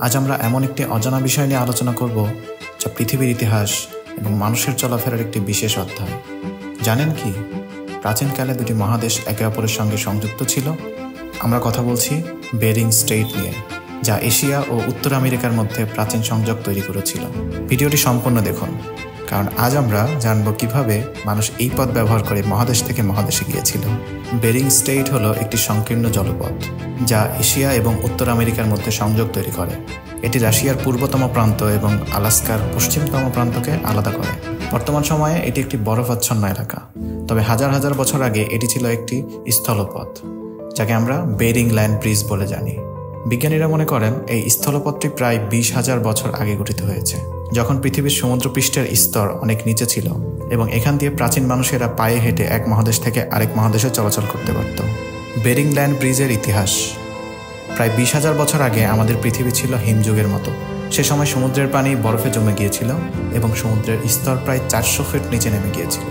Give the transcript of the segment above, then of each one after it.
আজ আমরা এমন একটি অজানা বিষয় নিয়ে আলোচনা করব যা পৃথিবীর ইতিহাস এবং মানুষের চলাফেরার একটি বিশেষ অধ্যায়। জানেন কি, প্রাচীনকালে দুটি মহাদেশ একে অপরের সঙ্গে সংযুক্ত ছিল। আমরা কথা বলছি বেরিং স্ট্রেইট নিয়ে, যা এশিয়া ও উত্তর আমেরিকার মধ্যে প্রাচীন সংযোগ তৈরি করেছিল। ভিডিওটি সম্পূর্ণ দেখুন, কারণ আজ আমরা জানব কিভাবে মানুষ এই পথ ব্যবহার করে মহাদেশ থেকে মহাদেশে গিয়েছিল। বেরিং স্ট্রেইট হলো একটি সংকীর্ণ জলপথ যা এশিয়া এবং উত্তর আমেরিকার মধ্যে সংযোগ তৈরি করে। এটি রাশিয়ার পূর্বতম প্রান্ত এবং আলাস্কার পশ্চিমতম প্রান্তকে আলাদা করে। বর্তমান সময়ে এটি একটি বরফাচ্ছন্ন এলাকা, তবে হাজার হাজার বছর আগে এটি ছিল একটি স্থলপথ, যাকে আমরা বেরিং ল্যান্ড ব্রিজ বলে জানি। বিজ্ঞানীরা মনে করেন এই স্থলপথটি প্রায় 20,000 বছর আগে গঠিত হয়েছে, যখন পৃথিবীর সমুদ্রপৃষ্ঠের স্তর অনেক নিচে ছিল এবং এখান দিয়ে প্রাচীন মানুষেরা পায়ে হেঁটে এক মহাদেশ থেকে আরেক মহাদেশে চলাচল করতে পারত। বেরিং ল্যান্ড ব্রিজের ইতিহাস: প্রায় 20,000 বছর আগে আমাদের পৃথিবী ছিল হিমযুগের মতো। সে সময় সমুদ্রের পানি বরফে জমে গিয়েছিল এবং সমুদ্রের স্তর প্রায় 400 ফিট নিচে নেমে গিয়েছিল।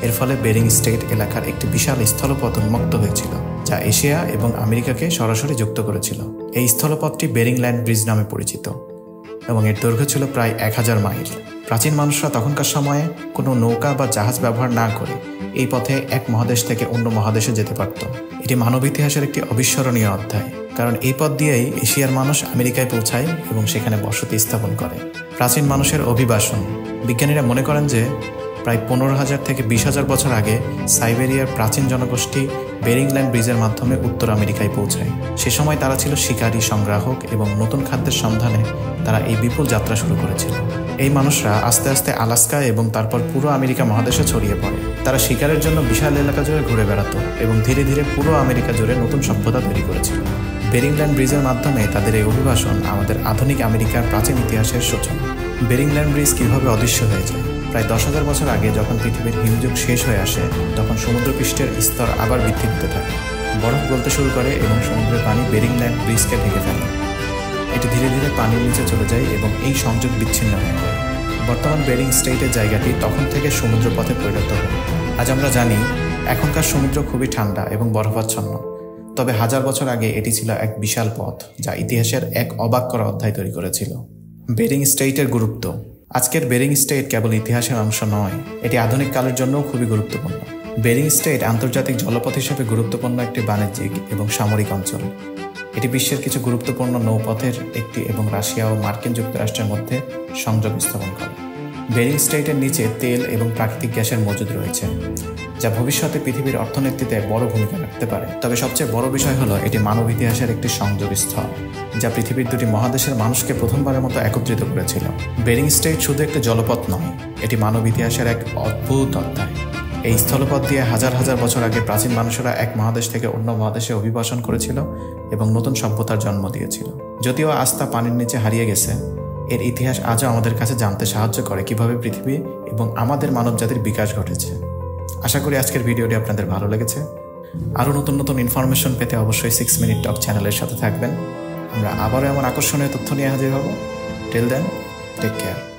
এর ফলে বেরিং স্ট্রেইট এলাকার একটি বিশাল স্থলপথ উন্মুক্ত হয়েছিল, যা এশিয়া এবং আমেরিকাকে সরাসরি যুক্ত করেছিল। এই স্থলপথটি বেরিং ল্যান্ড ব্রিজ নামে পরিচিত এবং এর দৈর্ঘ্য ছিল প্রায় 1000 মাইল। প্রাচীন মানুষরা তখনকার সময়ে কোনো নৌকা বা জাহাজ ব্যবহার না করে এই পথে এক মহাদেশ থেকে অন্য মহাদেশে যেতে পারত। এটি মানব ইতিহাসের একটি অবিস্মরণীয় অধ্যায়, কারণ এই পথ দিয়েই এশিয়ার মানুষ আমেরিকায় পৌঁছায় এবং সেখানে বসতি স্থাপন করে। প্রাচীন মানুষের অভিবাসন: বিজ্ঞানীরা মনে করেন যে প্রায় 15,000 থেকে 20,000 বছর আগে সাইবেরিয়ার প্রাচীন জনগোষ্ঠী বেরিং ল্যান্ড ব্রিজের মাধ্যমে উত্তর আমেরিকায় পৌঁছায়। সে সময় তারা ছিল শিকারী, সংগ্রাহক এবং নতুন খাদ্যের সন্ধানে তারা এই বিপুল যাত্রা শুরু করেছিল। এই মানুষরা আস্তে আস্তে আলাস্কা এবং তারপর পুরো আমেরিকা মহাদেশে ছড়িয়ে পড়ে। তারা শিকারের জন্য বিশাল এলাকা জুড়ে ঘুরে বেড়াতো এবং ধীরে ধীরে পুরো আমেরিকা জুড়ে নতুন সভ্যতা তৈরি করেছিল। বেরিং ল্যান্ড ব্রিজের মাধ্যমে তাদের এই অভিবাসন আমাদের আধুনিক আমেরিকার প্রাচীন ইতিহাসের সূচনা। বেরিং ল্যান্ড ব্রিজ কীভাবে অদৃশ্য হয়ে যায়? প্রায় 10,000 বছর আগে যখন পৃথিবীর হিমযুগ শেষ হয়ে আসে, তখন সমুদ্রপৃষ্ঠের স্তর আবার বৃদ্ধি পেতে থাকে। বরফ গলতে শুরু করে এবং সমুদ্রের পানি বেরিং ল্যান্ড ব্রিজকে ঢেকে ফেলে। এটি ধীরে ধীরে পানির নিচে চলে যায় এবং এই সংযোগ বিচ্ছিন্ন হয়ে যায়। বর্তমান বেরিং স্ট্রেইটের জায়গাটি তখন থেকে সমুদ্রপথে পরিণত হয়। আজ আমরা জানি এখনকার সমুদ্র খুবই ঠান্ডা এবং বরফাচ্ছন্ন, তবে হাজার বছর আগে এটি ছিল এক বিশাল পথ যা ইতিহাসের এক অবাক করা অধ্যায় তৈরি করেছিল। বেরিং স্ট্রেইটের গুরুত্ব: আজকের বেরিং স্ট্রেইট কেবল ইতিহাসের অংশ নয়, এটি আধুনিক কালের জন্যও খুবই গুরুত্বপূর্ণ। বেরিং স্ট্রেইট আন্তর্জাতিক জলপথ হিসেবে গুরুত্বপূর্ণ একটি বাণিজ্যিক এবং সামরিক অঞ্চল। এটি বিশ্বের কিছু গুরুত্বপূর্ণ নৌপথের একটি এবং রাশিয়া ও মার্কিন যুক্তরাষ্ট্রের মধ্যে সংযোগ স্থাপন করে। বেরিং স্ট্রেইটের নিচে তেল এবং প্রাকৃতিক গ্যাসের মজুদ রয়েছে, যা ভবিষ্যতে পৃথিবীর অর্থনীতিতে বড় ভূমিকা রাখতে পারে। তবে সবচেয়ে বড় বিষয় হলো এটি মানব ইতিহাসের একটি সংযোগস্থল, যা পৃথিবীর দুটি মহাদেশের মানুষকে প্রথমবারের মতো একত্রিত করেছিল। বেরিং স্ট্রেইট শুধু একটি জলপথ নয়, এটি মানব ইতিহাসের এক অদ্ভুত অধ্যায়। এই স্থলপথ দিয়ে হাজার হাজার বছর আগে প্রাচীন মানুষেরা এক মহাদেশ থেকে অন্য মহাদেশে অভিবাসন করেছিল এবং নতুন সভ্যতার জন্ম দিয়েছিল। যদিও আজ তা পানির নিচে হারিয়ে গেছে, এর ইতিহাস আজও আমাদের কাছে জানতে সাহায্য করে কিভাবে পৃথিবী এবং আমাদের মানবজাতির বিকাশ ঘটেছে। আশা করি আজকের ভিডিওটি আপনাদের ভালো লেগেছে। আরও নতুন নতুন ইনফরমেশন পেতে অবশ্যই 6 মিনিট টক চ্যানেলের সাথে থাকবেন। আমরা আবারও এমন আকর্ষণীয় তথ্য নিয়ে হাজির হব। Till then, take care.